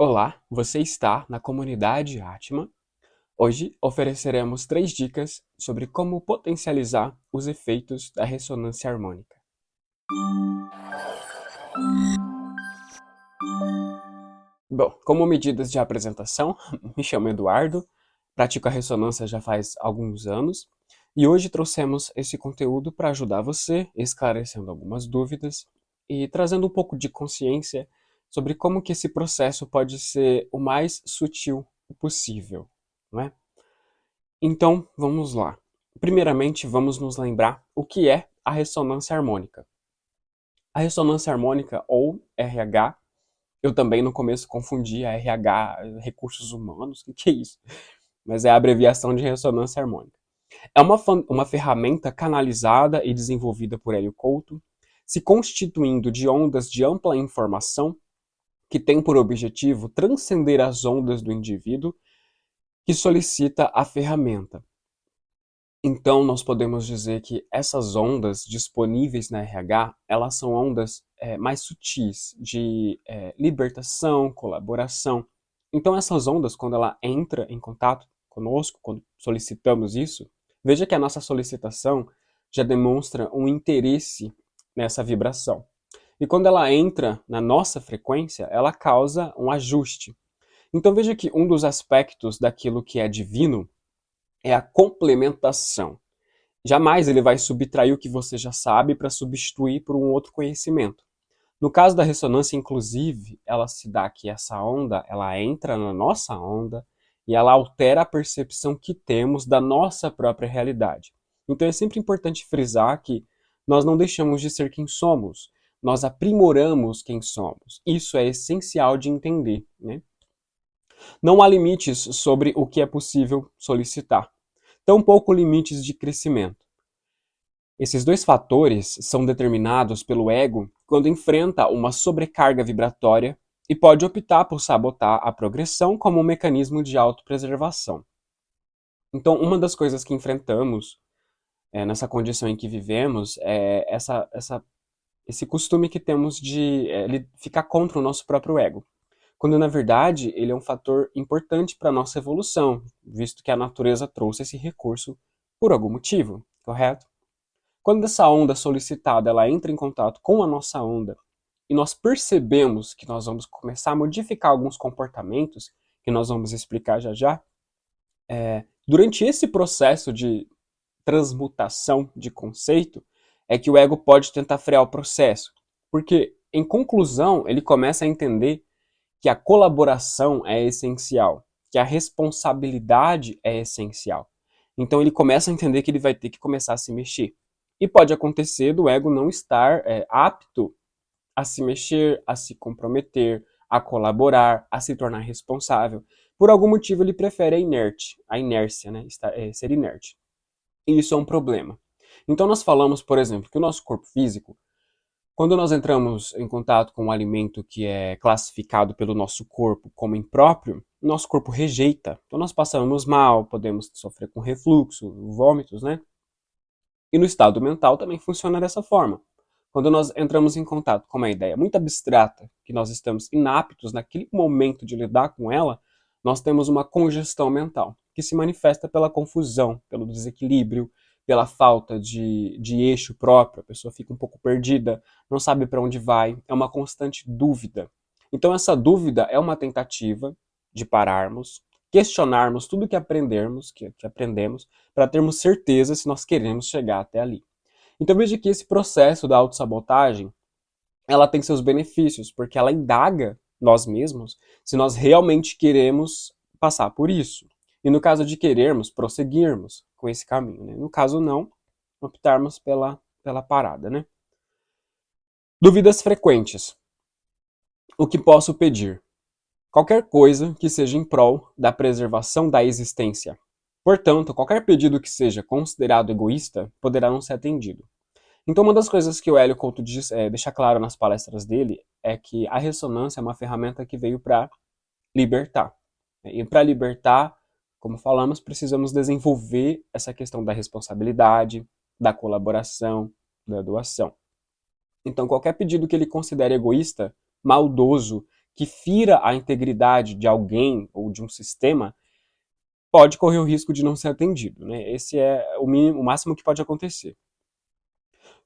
Olá, você está na comunidade Atma. Hoje ofereceremos 3 dicas sobre como potencializar os efeitos da ressonância harmônica. Bom, como medidas de apresentação, me chamo Eduardo, pratico a ressonância já faz alguns anos e hoje trouxemos esse conteúdo para ajudar você, esclarecendo algumas dúvidas e trazendo um pouco de consciência sobre como que esse processo pode ser o mais sutil possível, não é? Então, vamos lá. Primeiramente, vamos nos lembrar o que é a ressonância harmônica. A ressonância harmônica, ou RH, eu também no começo confundia RH, recursos humanos, o que é isso? Mas é a abreviação de ressonância harmônica. É uma ferramenta canalizada e desenvolvida por Hélio Couto, se constituindo de ondas de ampla informação que tem por objetivo transcender as ondas do indivíduo que solicita a ferramenta. Então, nós podemos dizer que essas ondas disponíveis na RH, elas são ondas mais sutis, de libertação, colaboração. Então, essas ondas, quando ela entra em contato conosco, quando solicitamos isso, veja que a nossa solicitação já demonstra um interesse nessa vibração. E quando ela entra na nossa frequência, ela causa um ajuste. Então, veja que um dos aspectos daquilo que é divino é a complementação. Jamais ele vai subtrair o que você já sabe para substituir por um outro conhecimento. No caso da ressonância, inclusive, ela se dá que essa onda, ela entra na nossa onda e ela altera a percepção que temos da nossa própria realidade. Então é sempre importante frisar que nós não deixamos de ser quem somos, nós aprimoramos quem somos. Isso é essencial de entender, né? Não há limites sobre o que é possível solicitar, tampouco limites de crescimento. Esses dois fatores são determinados pelo ego quando enfrenta uma sobrecarga vibratória e pode optar por sabotar a progressão como um mecanismo de autopreservação. Então, uma das coisas que enfrentamos nessa condição em que vivemos é esse costume que temos de ficar contra o nosso próprio ego. Quando, na verdade, ele é um fator importante para a nossa evolução, visto que a natureza trouxe esse recurso por algum motivo, correto? Quando essa onda solicitada ela entra em contato com a nossa onda e nós percebemos que nós vamos começar a modificar alguns comportamentos, que nós vamos explicar já já, durante esse processo de transmutação de conceito, é que o ego pode tentar frear o processo. Porque, em conclusão, ele começa a entender que a colaboração é essencial, que a responsabilidade é essencial. Então ele começa a entender que ele vai ter que começar a se mexer. E pode acontecer do ego não estar apto a se mexer, a se comprometer, a colaborar, a se tornar responsável. Por algum motivo ele prefere a inércia, né? Ser inerte. E isso é um problema. Então nós falamos, por exemplo, que o nosso corpo físico, quando nós entramos em contato com um alimento que é classificado pelo nosso corpo como impróprio, nosso corpo rejeita. Então nós passamos mal, podemos sofrer com refluxo, vômitos, né? E no estado mental também funciona dessa forma. Quando nós entramos em contato com uma ideia muito abstrata, que nós estamos inaptos naquele momento de lidar com ela, nós temos uma congestão mental, que se manifesta pela confusão, pelo desequilíbrio, pela falta de eixo próprio, a pessoa fica um pouco perdida, não sabe para onde vai, é uma constante dúvida. Então essa dúvida é uma tentativa de pararmos, questionarmos tudo que aprendemos, para termos certeza se nós queremos chegar até ali. Então veja que esse processo da autossabotagem, ela tem seus benefícios, porque ela indaga nós mesmos se nós realmente queremos passar por isso. E no caso de querermos, prosseguirmos com esse caminho. Né? No caso não, optarmos pela parada. Né? Dúvidas frequentes. O que posso pedir? Qualquer coisa que seja em prol da preservação da existência. Portanto, qualquer pedido que seja considerado egoísta poderá não ser atendido. Então, uma das coisas que o Hélio Couto deixa claro nas palestras dele é que a ressonância é uma ferramenta que veio para libertar. E para libertar, como falamos, precisamos desenvolver essa questão da responsabilidade, da colaboração, da doação. Então, qualquer pedido que ele considere egoísta, maldoso, que fira a integridade de alguém ou de um sistema, pode correr o risco de não ser atendido, né? Esse é o mínimo, o máximo que pode acontecer.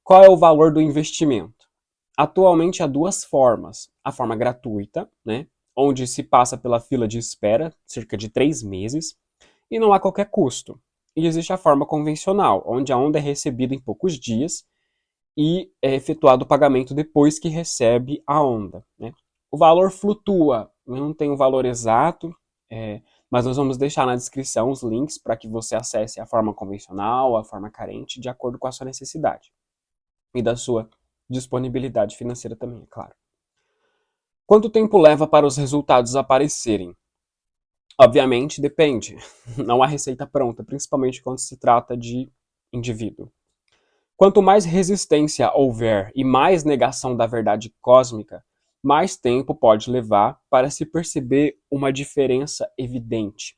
Qual é o valor do investimento? Atualmente há duas formas. A forma gratuita, né, onde se passa pela fila de espera, cerca de 3 meses, e não há qualquer custo. E existe a forma convencional, onde a onda é recebida em poucos dias e é efetuado o pagamento depois que recebe a onda, né? O valor flutua, não tem um valor exato, mas nós vamos deixar na descrição os links para que você acesse a forma convencional, a forma carente, de acordo com a sua necessidade e da sua disponibilidade financeira também, é claro. Quanto tempo leva para os resultados aparecerem? Obviamente depende. Não há receita pronta, principalmente quando se trata de indivíduo. Quanto mais resistência houver e mais negação da verdade cósmica, mais tempo pode levar para se perceber uma diferença evidente.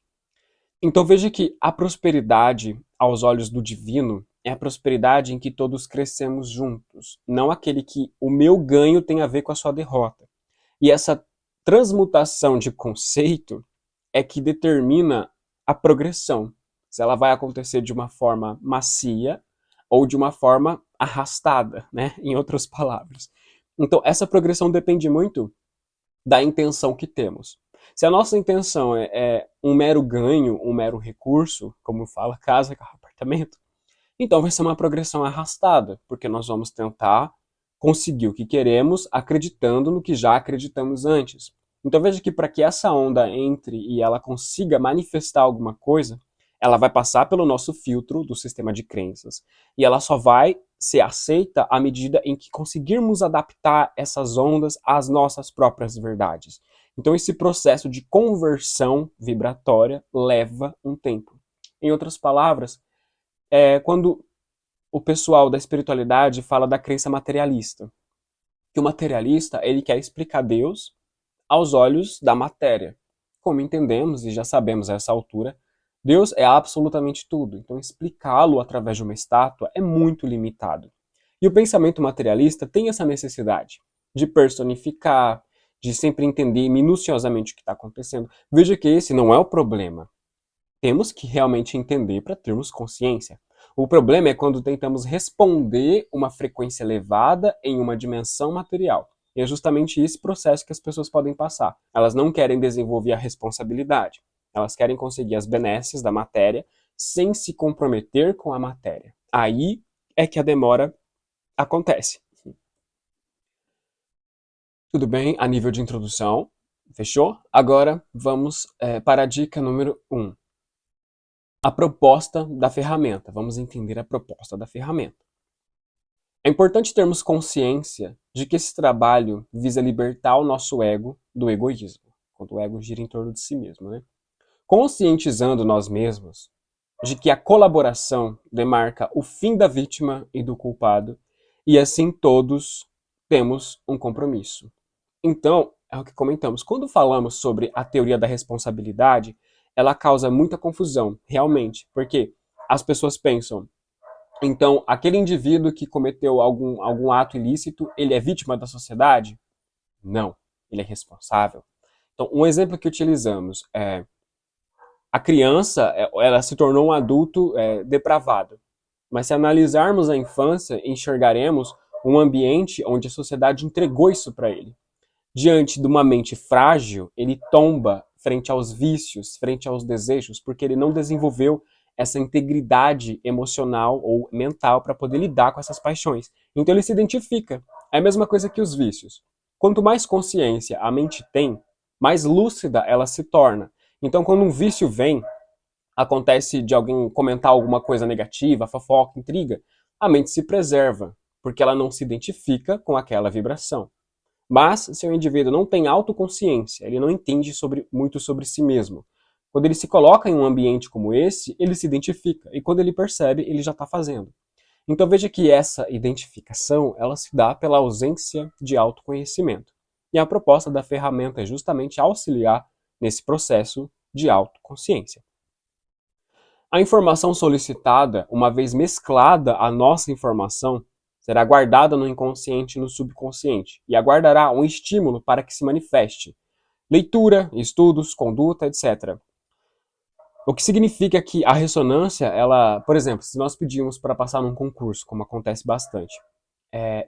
Então veja que a prosperidade, aos olhos do divino, é a prosperidade em que todos crescemos juntos, não aquele que o meu ganho tem a ver com a sua derrota. E essa transmutação de conceito é que determina a progressão. Se ela vai acontecer de uma forma macia ou de uma forma arrastada, né? Em outras palavras. Então, essa progressão depende muito da intenção que temos. Se a nossa intenção é um mero ganho, um mero recurso, como fala casa, carro, apartamento, então vai ser uma progressão arrastada, porque nós vamos tentar conseguir o que queremos acreditando no que já acreditamos antes. Então veja que para que essa onda entre e ela consiga manifestar alguma coisa, ela vai passar pelo nosso filtro do sistema de crenças. E ela só vai ser aceita à medida em que conseguirmos adaptar essas ondas às nossas próprias verdades. Então esse processo de conversão vibratória leva um tempo. Em outras palavras, quando o pessoal da espiritualidade fala da crença materialista, que o materialista ele quer explicar Deus aos olhos da matéria. Como entendemos e já sabemos a essa altura, Deus é absolutamente tudo, então explicá-lo através de uma estátua é muito limitado. E o pensamento materialista tem essa necessidade de personificar, de sempre entender minuciosamente o que está acontecendo. Veja que esse não é o problema. Temos que realmente entender para termos consciência. O problema é quando tentamos responder uma frequência elevada em uma dimensão material. E é justamente esse processo que as pessoas podem passar. Elas não querem desenvolver a responsabilidade. Elas querem conseguir as benesses da matéria sem se comprometer com a matéria. Aí é que a demora acontece. Tudo bem? A nível de introdução, fechou? Agora vamos para a dica número 1. A proposta da ferramenta. Vamos entender a proposta da ferramenta. É importante termos consciência de que esse trabalho visa libertar o nosso ego do egoísmo, quando o ego gira em torno de si mesmo, né? Conscientizando nós mesmos de que a colaboração demarca o fim da vítima e do culpado, e assim todos temos um compromisso. Então, é o que comentamos. Quando falamos sobre a teoria da responsabilidade, ela causa muita confusão, realmente, porque as pessoas pensam, então, aquele indivíduo que cometeu algum ato ilícito, ele é vítima da sociedade? Não, ele é responsável. Então, um exemplo que utilizamos é a criança, ela se tornou um adulto depravado. Mas se analisarmos a infância, enxergaremos um ambiente onde a sociedade entregou isso para ele. Diante de uma mente frágil, ele tomba frente aos vícios, frente aos desejos, porque ele não desenvolveu essa integridade emocional ou mental para poder lidar com essas paixões. Então ele se identifica. É a mesma coisa que os vícios. Quanto mais consciência a mente tem, mais lúcida ela se torna. Então quando um vício vem, acontece de alguém comentar alguma coisa negativa, fofoca, intriga, a mente se preserva, porque ela não se identifica com aquela vibração. Mas se o indivíduo não tem autoconsciência, ele não entende muito sobre si mesmo. Quando ele se coloca em um ambiente como esse, ele se identifica. E quando ele percebe, ele já está fazendo. Então veja que essa identificação, ela se dá pela ausência de autoconhecimento. E a proposta da ferramenta é justamente auxiliar nesse processo de autoconsciência. A informação solicitada, uma vez mesclada à nossa informação, será guardada no inconsciente e no subconsciente e aguardará um estímulo para que se manifeste. leitura, estudos, conduta, etc. O que significa que a ressonância, ela, por exemplo, se nós pedimos para passar num concurso, como acontece bastante,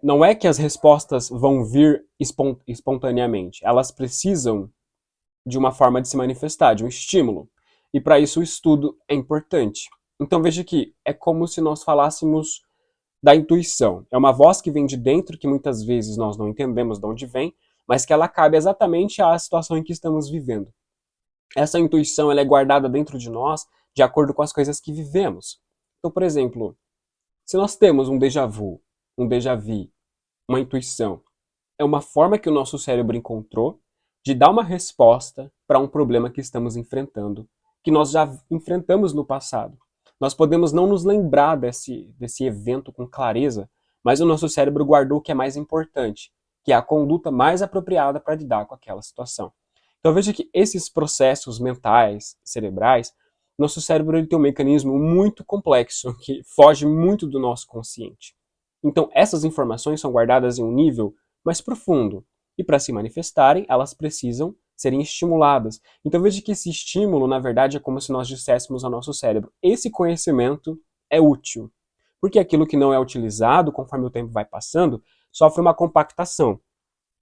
não é que as respostas vão vir espontaneamente, elas precisam de uma forma de se manifestar, de um estímulo. E para isso o estudo é importante. Então veja que é como se nós falássemos da intuição. É uma voz que vem de dentro, que muitas vezes nós não entendemos de onde vem, mas que ela cabe exatamente à situação em que estamos vivendo. Essa intuição ela é guardada dentro de nós de acordo com as coisas que vivemos. Então, por exemplo, se nós temos um déjà vu, um déjà vu, uma intuição, é uma forma que o nosso cérebro encontrou de dar uma resposta para um problema que estamos enfrentando, que nós já enfrentamos no passado. Nós podemos não nos lembrar desse evento com clareza, mas o nosso cérebro guardou o que é mais importante, que é a conduta mais apropriada para lidar com aquela situação. Então veja que esses processos mentais, cerebrais, nosso cérebro ele tem um mecanismo muito complexo, que foge muito do nosso consciente. Então essas informações são guardadas em um nível mais profundo. E para se manifestarem, elas precisam serem estimuladas. Então veja que esse estímulo, na verdade, é como se nós disséssemos ao nosso cérebro: esse conhecimento é útil. Porque aquilo que não é utilizado, conforme o tempo vai passando, sofre uma compactação.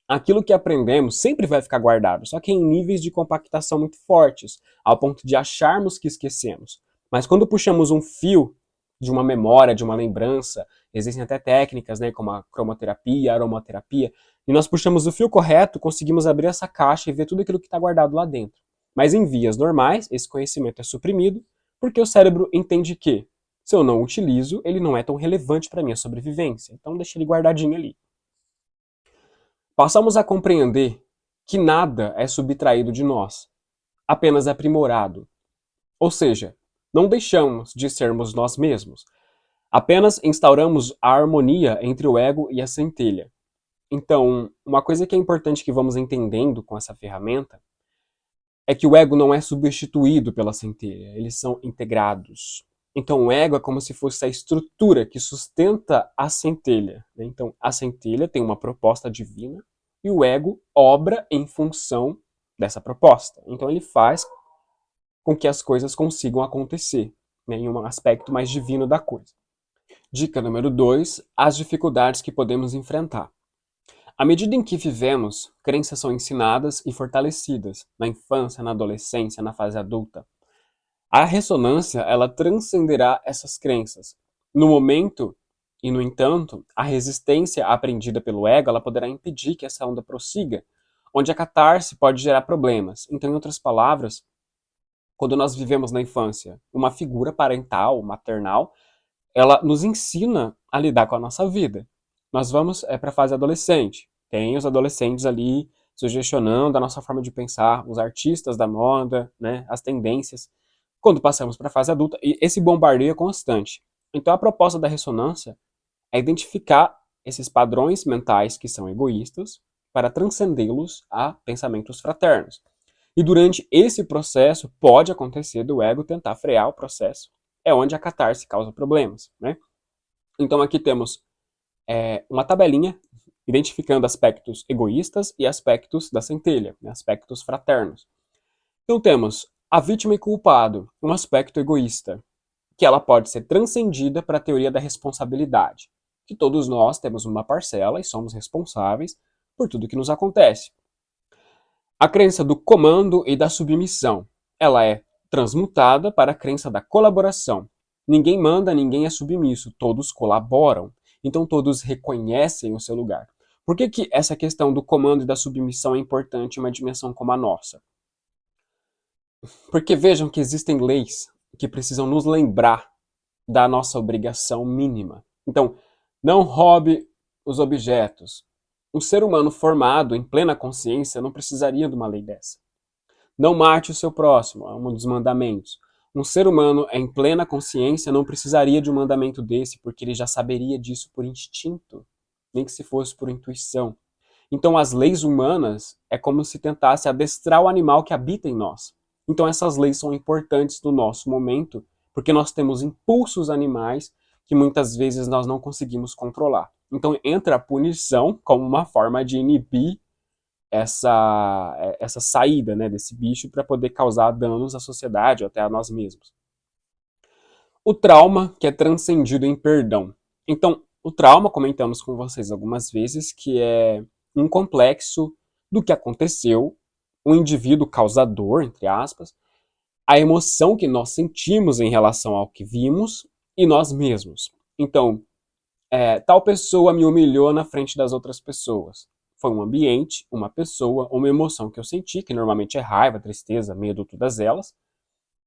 Aquilo que aprendemos sempre vai ficar guardado, só que em níveis de compactação muito fortes, ao ponto de acharmos que esquecemos. Mas quando puxamos um fio de uma memória, de uma lembrança, existem até técnicas, né, como a cromoterapia, a aromaterapia, e nós puxamos o fio correto, conseguimos abrir essa caixa e ver tudo aquilo que está guardado lá dentro. Mas em vias normais, esse conhecimento é suprimido, porque o cérebro entende que, se eu não utilizo, ele não é tão relevante para a minha sobrevivência. Então deixa ele guardadinho ali. Passamos a compreender que nada é subtraído de nós, apenas aprimorado. Ou seja, não deixamos de sermos nós mesmos, apenas instauramos a harmonia entre o ego e a centelha. Então, uma coisa que é importante que vamos entendendo com essa ferramenta é que o ego não é substituído pela centelha, eles são integrados. Então, o ego é como se fosse a estrutura que sustenta a centelha. Né? Então, a centelha tem uma proposta divina e o ego obra em função dessa proposta. Então, ele faz com que as coisas consigam acontecer, né? Em um aspecto mais divino da coisa. Dica número 2: as dificuldades que podemos enfrentar. À medida em que vivemos, crenças são ensinadas e fortalecidas na infância, na adolescência, na fase adulta. A ressonância, ela transcenderá essas crenças. No momento, e no entanto, a resistência aprendida pelo ego, ela poderá impedir que essa onda prossiga, onde a catarse pode gerar problemas. Então, em outras palavras, quando nós vivemos na infância uma figura parental, maternal, ela nos ensina a lidar com a nossa vida. Nós vamos para a fase adolescente. Tem os adolescentes ali sugestionando a nossa forma de pensar, os artistas da moda, né, as tendências. Quando passamos para a fase adulta, e esse bombardeio é constante. Então a proposta da ressonância é identificar esses padrões mentais que são egoístas para transcendê-los a pensamentos fraternos. E durante esse processo pode acontecer do ego tentar frear o processo. É onde a catarse causa problemas, né? Então aqui temos uma tabelinha identificando aspectos egoístas e aspectos da centelha, né, aspectos fraternos. Então temos a vítima e culpado, um aspecto egoísta, que ela pode ser transcendida para a teoria da responsabilidade, que todos nós temos uma parcela e somos responsáveis por tudo que nos acontece. A crença do comando e da submissão, ela é transmutada para a crença da colaboração. Ninguém manda, ninguém é submisso, todos colaboram. Então todos reconhecem o seu lugar. Por que, que essa questão do comando e da submissão é importante em uma dimensão como a nossa? Porque vejam que existem leis que precisam nos lembrar da nossa obrigação mínima. Então, não roube os objetos. Um ser humano formado em plena consciência não precisaria de uma lei dessa. Não mate o seu próximo, é um dos mandamentos. Um ser humano em plena consciência não precisaria de um mandamento desse, porque ele já saberia disso por instinto, nem que se fosse por intuição. Então, as leis humanas é como se tentasse adestrar o animal que habita em nós. Então, essas leis são importantes no nosso momento, porque nós temos impulsos animais que muitas vezes nós não conseguimos controlar. Então, entra a punição como uma forma de inibir essa saída, né, desse bicho para poder causar danos à sociedade ou até a nós mesmos. O trauma que é transcendido em perdão. Então, o trauma, comentamos com vocês algumas vezes, que é um complexo do que aconteceu, o indivíduo causador, entre aspas, a emoção que nós sentimos em relação ao que vimos e nós mesmos. Então, tal pessoa me humilhou na frente das outras pessoas. Foi um ambiente, uma pessoa, uma emoção que eu senti, que normalmente é raiva, tristeza, medo, todas elas,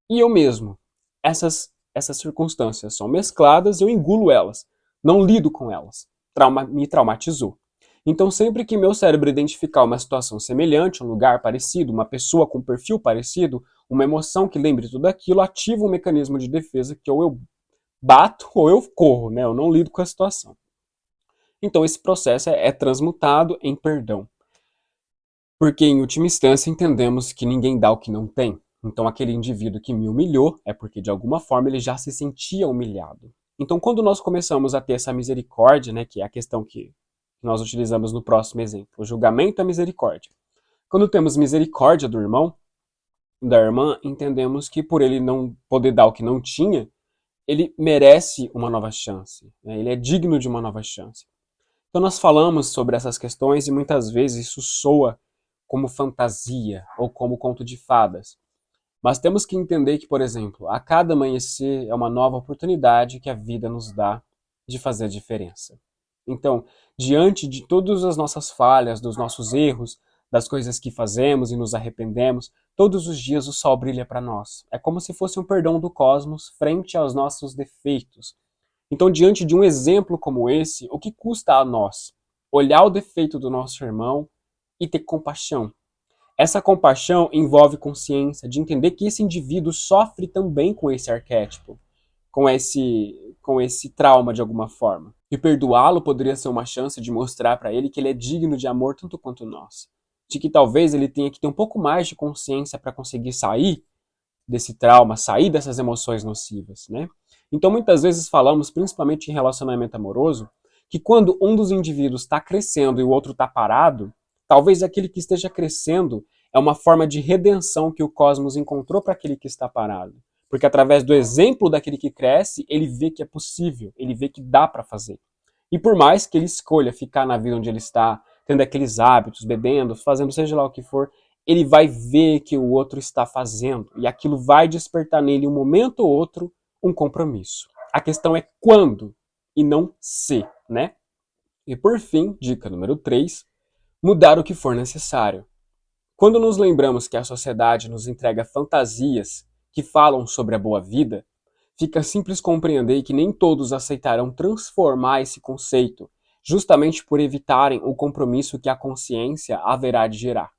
e eu mesmo. Essas circunstâncias são mescladas, eu engulo elas, não lido com elas. Me traumatizou. Então, sempre que meu cérebro identificar uma situação semelhante, um lugar parecido, uma pessoa com um perfil parecido, uma emoção que lembre tudo aquilo, ativa um mecanismo de defesa que ou eu bato ou eu corro, né? Eu não lido com a situação. Então, esse processo é transmutado em perdão. Porque, em última instância, entendemos que ninguém dá o que não tem. Então, aquele indivíduo que me humilhou é porque, de alguma forma, ele já se sentia humilhado. Então, quando nós começamos a ter essa misericórdia, né, que é a questão que nós utilizamos no próximo exemplo, o julgamento é misericórdia. Quando temos misericórdia do irmão, da irmã, entendemos que por ele não poder dar o que não tinha, ele merece uma nova chance, né? Ele é digno de uma nova chance. Então nós falamos sobre essas questões e muitas vezes isso soa como fantasia ou como conto de fadas. Mas temos que entender que, por exemplo, a cada amanhecer é uma nova oportunidade que a vida nos dá de fazer a diferença. Então, diante de todas as nossas falhas, dos nossos erros, das coisas que fazemos e nos arrependemos, todos os dias o sol brilha para nós. É como se fosse um perdão do cosmos frente aos nossos defeitos. Então, diante de um exemplo como esse, o que custa a nós olhar o defeito do nosso irmão e ter compaixão? Essa compaixão envolve consciência de entender que esse indivíduo sofre também com esse arquétipo, com esse trauma de alguma forma. E perdoá-lo poderia ser uma chance de mostrar para ele que ele é digno de amor tanto quanto nós. De que talvez ele tenha que ter um pouco mais de consciência para conseguir sair desse trauma, sair dessas emoções nocivas, né? Então, muitas vezes falamos, principalmente em relacionamento amoroso, que quando um dos indivíduos está crescendo e o outro está parado, talvez aquele que esteja crescendo é uma forma de redenção que o cosmos encontrou para aquele que está parado. Porque através do exemplo daquele que cresce, ele vê que é possível, ele vê que dá para fazer. E por mais que ele escolha ficar na vida onde ele está, tendo aqueles hábitos, bebendo, fazendo seja lá o que for, ele vai ver que o outro está fazendo e aquilo vai despertar nele um momento ou outro um compromisso. A questão é quando e não se, né? E por fim, dica número 3, mudar o que for necessário. Quando nos lembramos que a sociedade nos entrega fantasias que falam sobre a boa vida, fica simples compreender que nem todos aceitarão transformar esse conceito, justamente por evitarem o compromisso que a consciência haverá de gerar.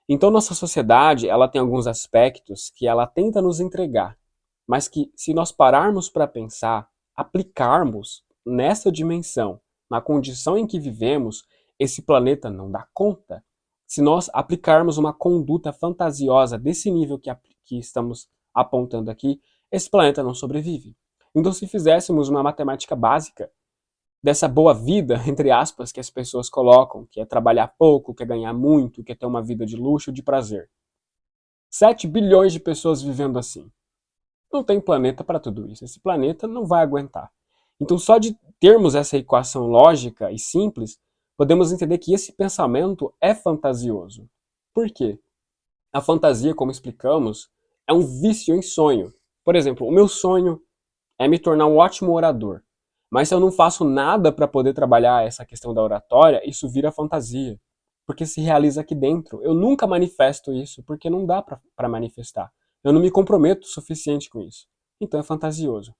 Então nossa sociedade, ela tem alguns aspectos que ela tenta nos entregar, mas que se nós pararmos para pensar, aplicarmos nessa dimensão, na condição em que vivemos, esse planeta não dá conta. Se nós aplicarmos uma conduta fantasiosa desse nível que estamos apontando aqui, esse planeta não sobrevive. Então, se fizéssemos uma matemática básica dessa boa vida, entre aspas, que as pessoas colocam, que é trabalhar pouco, que é ganhar muito, que é ter uma vida de luxo, de prazer. 7 bilhões de pessoas vivendo assim. Não tem planeta para tudo isso. Esse planeta não vai aguentar. Então, só de termos essa equação lógica e simples, podemos entender que esse pensamento é fantasioso. Por quê? A fantasia, como explicamos, é um vício em sonho. Por exemplo, o meu sonho é me tornar um ótimo orador. Mas se eu não faço nada para poder trabalhar essa questão da oratória, isso vira fantasia. Porque se realiza aqui dentro. Eu nunca manifesto isso, porque não dá para manifestar. Eu não me comprometo o suficiente com isso. Então é fantasioso.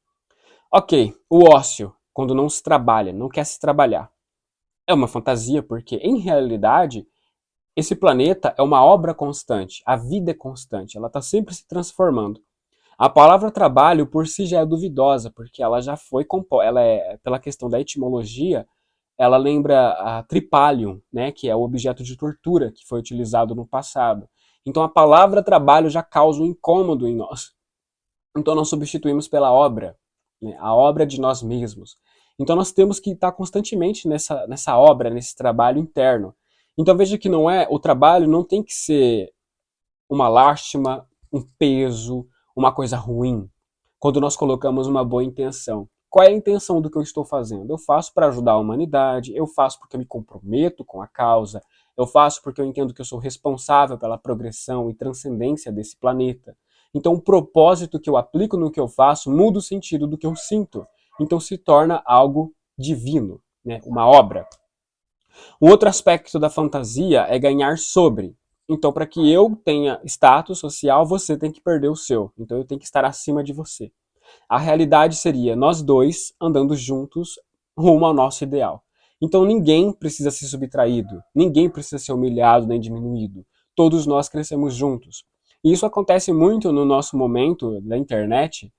Ok, o ócio, quando não se trabalha, não quer se trabalhar. É uma fantasia, porque em realidade, esse planeta é uma obra constante. A vida é constante, ela está sempre se transformando. A palavra trabalho por si já é duvidosa, porque ela já foi composta, ela é, pela questão da etimologia, ela lembra a tripalium, né, que é o objeto de tortura que foi utilizado no passado. Então a palavra trabalho já causa um incômodo em nós. Então nós substituímos pela obra, né, a obra de nós mesmos. Então nós temos que estar constantemente nessa obra, nesse trabalho interno. Então veja que o trabalho não tem que ser uma lástima, um peso, uma coisa ruim, quando nós colocamos uma boa intenção. Qual é a intenção do que eu estou fazendo? Eu faço para ajudar a humanidade, eu faço porque eu me comprometo com a causa, eu faço porque eu entendo que eu sou responsável pela progressão e transcendência desse planeta. Então, o propósito que eu aplico no que eu faço muda o sentido do que eu sinto. Então, se torna algo divino, né? Uma obra. Um outro aspecto da fantasia é ganhar sobre. Então, para que eu tenha status social, você tem que perder o seu. Então, eu tenho que estar acima de você. A realidade seria nós dois andando juntos rumo ao nosso ideal. Então, ninguém precisa ser subtraído, ninguém precisa ser humilhado nem diminuído. Todos nós crescemos juntos. E isso acontece muito no nosso momento da internet,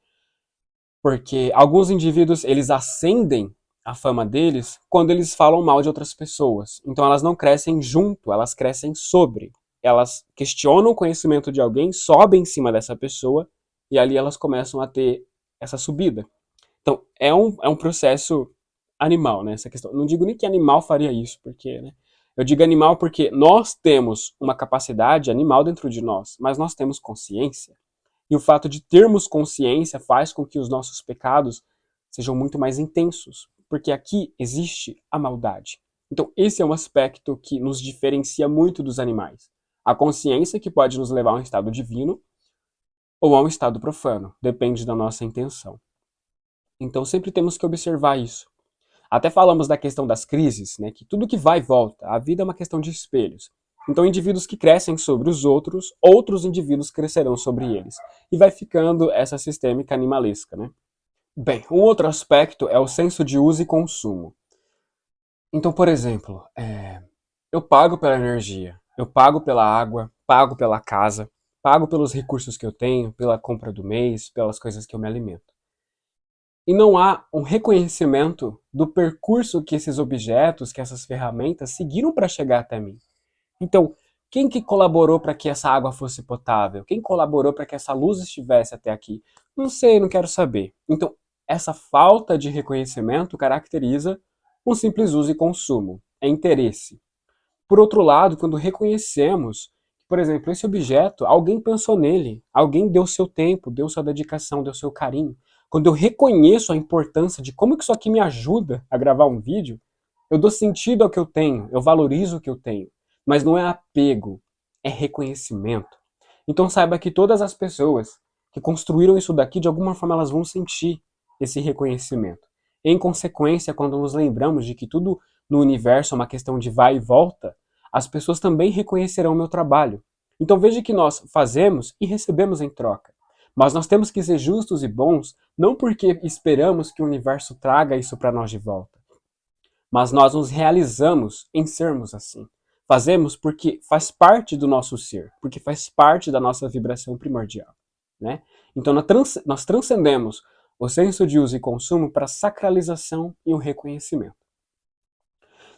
porque alguns indivíduos, eles ascendem a fama deles quando eles falam mal de outras pessoas. Então elas não crescem junto, elas crescem sobre. Elas questionam o conhecimento de alguém, sobem em cima dessa pessoa e ali elas começam a ter essa subida. Então é um processo animal, né? Essa questão. Não digo nem que animal faria isso, porque, né? Eu digo animal porque nós temos uma capacidade animal dentro de nós, mas nós temos consciência. E o fato de termos consciência faz com que os nossos pecados sejam muito mais intensos, porque aqui existe a maldade. Então, esse é um aspecto que nos diferencia muito dos animais. A consciência que pode nos levar a um estado divino ou a um estado profano, depende da nossa intenção. Então, sempre temos que observar isso. Até falamos da questão das crises, né, que tudo que vai e volta, a vida é uma questão de espelhos. Então, indivíduos que crescem sobre os outros, outros indivíduos crescerão sobre eles. E vai ficando essa sistêmica animalesca, né? Bem, um outro aspecto é o senso de uso e consumo. Então, por exemplo, eu pago pela energia, eu pago pela água, pago pela casa, pago pelos recursos que eu tenho, pela compra do mês, pelas coisas que eu me alimento. E não há um reconhecimento do percurso que esses objetos, que essas ferramentas seguiram para chegar até mim. Então, quem que colaborou para que essa água fosse potável? Quem colaborou para que essa luz estivesse até aqui? Não sei, não quero saber. Então, essa falta de reconhecimento caracteriza um simples uso e consumo. É interesse. Por outro lado, quando reconhecemos, por exemplo, esse objeto, alguém pensou nele, alguém deu seu tempo, deu sua dedicação, deu seu carinho. Quando eu reconheço a importância de como que isso aqui me ajuda a gravar um vídeo, eu dou sentido ao que eu tenho, eu valorizo o que eu tenho. Mas não é apego, é reconhecimento. Então saiba que todas as pessoas que construíram isso daqui, de alguma forma elas vão sentir esse reconhecimento. Em consequência, quando nos lembramos de que tudo no universo é uma questão de vai e volta, as pessoas também reconhecerão o meu trabalho. Então veja que nós fazemos e recebemos em troca. Mas nós temos que ser justos e bons, não porque esperamos que o universo traga isso para nós de volta, mas nós nos realizamos em sermos assim. Fazemos porque faz parte do nosso ser, porque faz parte da nossa vibração primordial, né? Então nós transcendemos o senso de uso e consumo para a sacralização e o reconhecimento.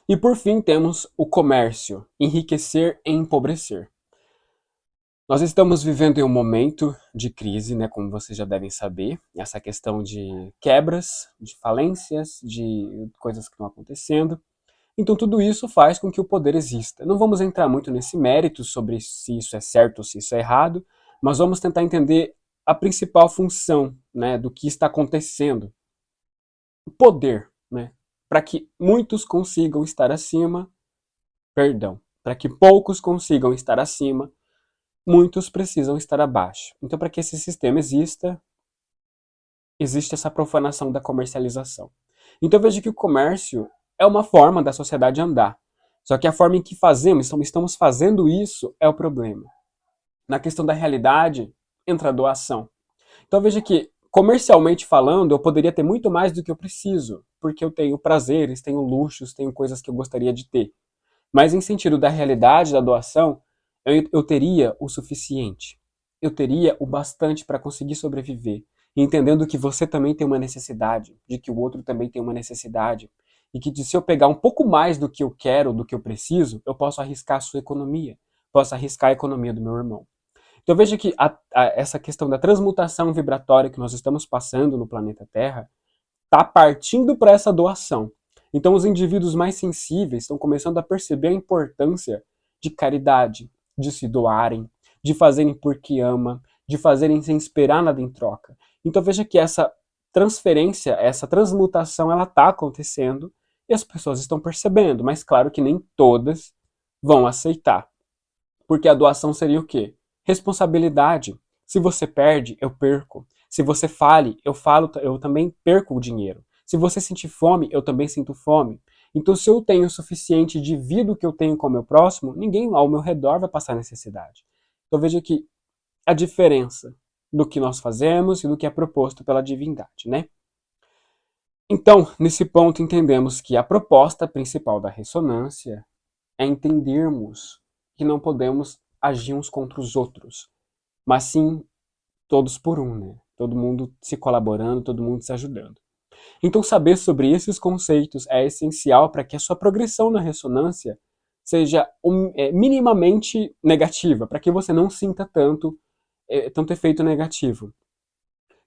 E por fim temos o comércio, enriquecer e empobrecer. Nós estamos vivendo em um momento de crise, né, como vocês já devem saber, essa questão de quebras, de falências, de coisas que estão acontecendo. Então tudo isso faz com que o poder exista. Não vamos entrar muito nesse mérito sobre se isso é certo ou se isso é errado, mas vamos tentar entender a principal função, né, do que está acontecendo. O poder, né, para que muitos consigam estar acima, perdão, para que poucos consigam estar acima, muitos precisam estar abaixo. Então, para que esse sistema exista, existe essa profanação da comercialização. Então, veja que o comércio é uma forma da sociedade andar. Só que a forma em que estamos fazendo isso é o problema. Na questão da realidade, entra a doação. Então, veja que, comercialmente falando, eu poderia ter muito mais do que eu preciso, porque eu tenho prazeres, tenho luxos, tenho coisas que eu gostaria de ter. Mas em sentido da realidade da doação, eu teria o suficiente. Eu teria o bastante para conseguir sobreviver. Entendendo que você também tem uma necessidade, de que o outro também tem uma necessidade. E que se eu pegar um pouco mais do que eu quero, do que eu preciso, eu posso arriscar a sua economia. Posso arriscar a economia do meu irmão. Então veja que essa questão da transmutação vibratória que nós estamos passando no planeta Terra está partindo para essa doação. Então, os indivíduos mais sensíveis estão começando a perceber a importância de caridade, de se doarem, de fazerem porque ama, de fazerem sem esperar nada em troca. Então, veja que essa transferência, essa transmutação, ela está acontecendo e as pessoas estão percebendo, mas claro que nem todas vão aceitar. Porque a doação seria o quê? Responsabilidade. Se você perde, eu perco. Se você fale, eu falo, eu também perco o dinheiro. Se você sentir fome, eu também sinto fome. Então, se eu tenho o suficiente de vida que eu tenho com o meu próximo, ninguém ao meu redor vai passar necessidade. Então, veja que a diferença do que nós fazemos e do que é proposto pela divindade, né? Então, nesse ponto, entendemos que a proposta principal da ressonância é entendermos que não podemos agir uns contra os outros, mas sim todos por um, né? Todo mundo se colaborando, todo mundo se ajudando. Então, saber sobre esses conceitos é essencial para que a sua progressão na ressonância seja minimamente negativa, para que você não sinta tanto efeito negativo.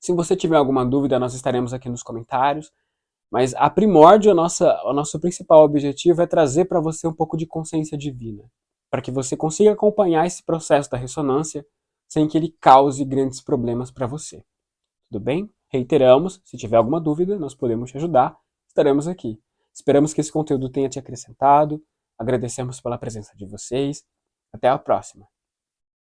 Se você tiver alguma dúvida, nós estaremos aqui nos comentários. Mas a primórdio, o nosso principal objetivo é trazer para você um pouco de consciência divina, para que você consiga acompanhar esse processo da ressonância sem que ele cause grandes problemas para você. Tudo bem? Reiteramos, se tiver alguma dúvida, nós podemos te ajudar, estaremos aqui. Esperamos que esse conteúdo tenha te acrescentado, agradecemos pela presença de vocês. Até a próxima!